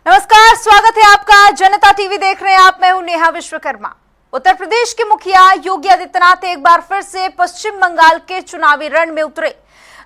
नमस्कार, स्वागत है आपका जनता टीवी देख रहे हैं आप। मैं हूं नेहा विश्वकर्मा। उत्तर प्रदेश के मुखिया योगी आदित्यनाथ एक बार फिर से पश्चिम बंगाल के चुनावी रण में उतरे,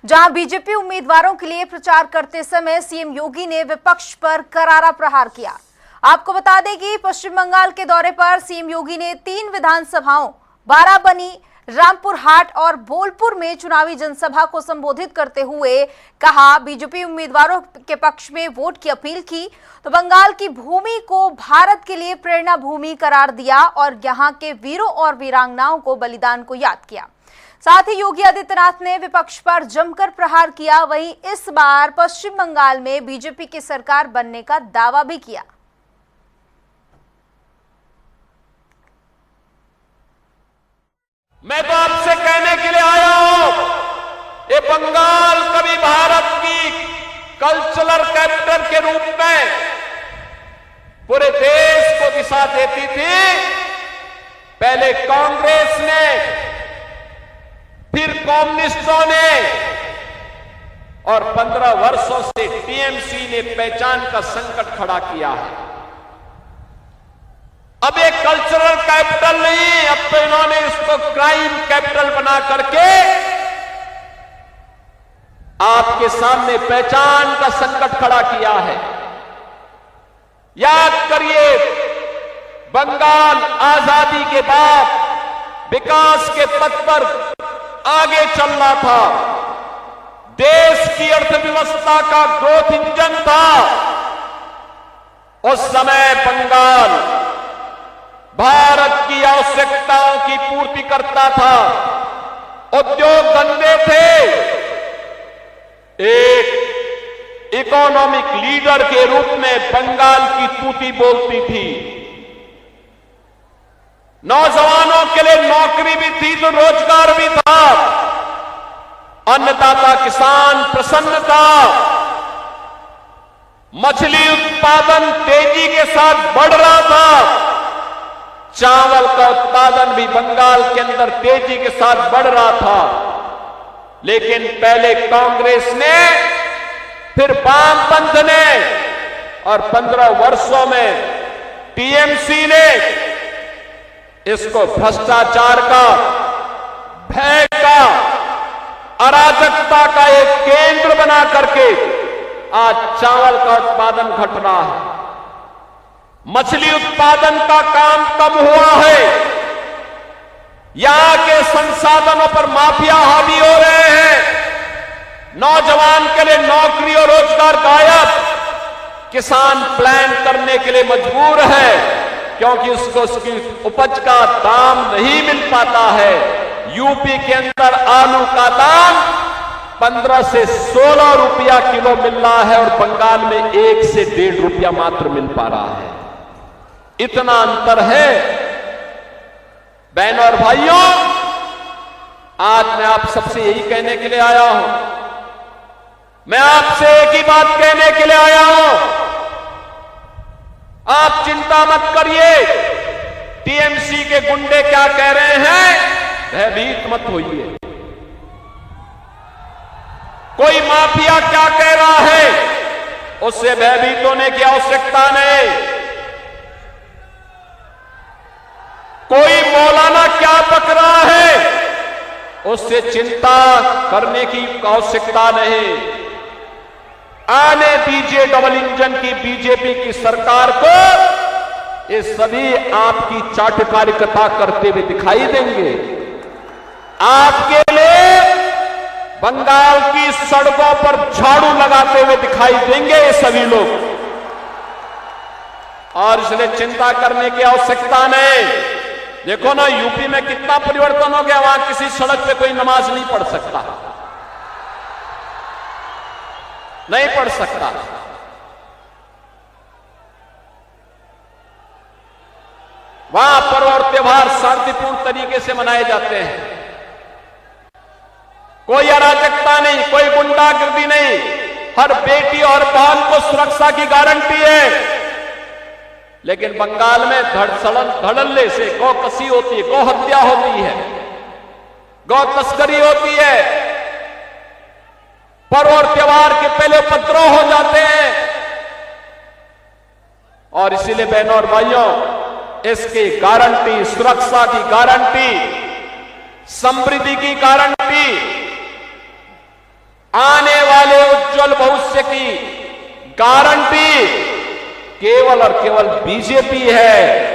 जहां बीजेपी उम्मीदवारों के लिए प्रचार करते समय सीएम योगी ने विपक्ष पर करारा प्रहार किया। आपको बता दें कि पश्चिम बंगाल के दौरे पर सीएम योगी ने 3 विधानसभाओं बाराबनी, रामपुर हाट और बोलपुर में चुनावी जनसभा को संबोधित करते हुए कहा, बीजेपी उम्मीदवारों के पक्ष में वोट की अपील की तो बंगाल की भूमि को भारत के लिए प्रेरणा भूमि करार दिया और यहां के वीरों और वीरांगनाओं को बलिदान को याद किया। साथ ही योगी आदित्यनाथ ने विपक्ष पर जमकर प्रहार किया। वहीं इस बार पश्चिम बंगाल में बीजेपी की सरकार बनने का दावा भी किया। मैं तो आपसे कहने के लिए आया हूं, ये बंगाल कभी भारत की कल्चरल कैपिटल के रूप में पूरे देश को दिशा देती थी। पहले कांग्रेस ने, फिर कम्युनिस्टों ने और 15 वर्षों से टीएमसी ने पहचान का संकट खड़ा किया है। अब एक कल्चरल कैपिटल नहीं, अब तो इन्होंने इसको क्राइम कैपिटल बना करके आपके सामने पहचान का संकट खड़ा किया है। याद करिए, बंगाल आजादी के बाद विकास के पथ पर आगे चल रहा था, देश की अर्थव्यवस्था का ग्रोथ इंजन था। उस समय बंगाल भारत की आवश्यकताओं की पूर्ति करता था, उद्योग धंधे थे, एक इकोनॉमिक लीडर के रूप में बंगाल की तूती बोलती थी। नौजवानों के लिए नौकरी भी थी तो रोजगार भी था, अन्नदाता किसान प्रसन्न था, मछली उत्पादन तेजी के साथ बढ़ रहा था, चावल का उत्पादन भी बंगाल के अंदर तेजी के साथ बढ़ रहा था। लेकिन पहले कांग्रेस ने, फिर वामपंथ ने और 15 वर्षों में टीएमसी ने इसको भ्रष्टाचार का, भय का, अराजकता का एक केंद्र बना करके आज चावल का उत्पादन घट रहा है, मछली उत्पादन का काम कम हुआ है, यहां के संसाधनों पर माफिया हावी हो रहे हैं, नौजवान के लिए नौकरी और रोजगार गायब, किसान प्लान करने के लिए मजबूर है क्योंकि उसको उसकी उपज का दाम नहीं मिल पाता है। यूपी के अंदर आलू का दाम 15 से 16 रुपया किलो मिल रहा है और बंगाल में 1 से 1.5 रुपया मात्र मिल पा रहा है। इतना अंतर है। बहनों और भाइयों, आज मैं आप सबसे यही कहने के लिए आया हूं, मैं आपसे एक ही बात कहने के लिए आया हूं, आप चिंता मत करिए। टीएमसी के गुंडे क्या कह रहे हैं, भयभीत मत होइए। कोई माफिया क्या कह रहा है, उससे भयभीत होने की आवश्यकता नहीं। कोई मौलाना क्या पक रहा है, उससे चिंता करने की आवश्यकता नहीं। आने दीजिए डबल इंजन की बीजेपी की सरकार को, ये सभी आपकी चाटुकारिता करते हुए दिखाई देंगे। आपके लिए बंगाल की सड़कों पर झाड़ू लगाते हुए दिखाई देंगे ये सभी लोग, और इसलिए चिंता करने की आवश्यकता नहीं। देखो ना, यूपी में कितना परिवर्तन हो गया, वहां किसी सड़क पे कोई नमाज नहीं पढ़ सकता, नहीं पढ़ सकता। वहां पर्व और त्योहार शांतिपूर्ण तरीके से मनाए जाते हैं, कोई अराजकता नहीं, कोई गुंडागर्दी नहीं, हर बेटी और बहन को सुरक्षा की गारंटी है। लेकिन बंगाल में धड़ल्ले से गौ कसी होती है, गौ हत्या होती है, गौ तस्करी होती है, पर्व और त्योहार के पहले उपद्रव हो जाते हैं। और इसीलिए बहनों और भाइयों, इसकी गारंटी, सुरक्षा की गारंटी, समृद्धि की गारंटी, आने वाले उज्जवल भविष्य की गारंटी केवल और केवल बीजेपी है।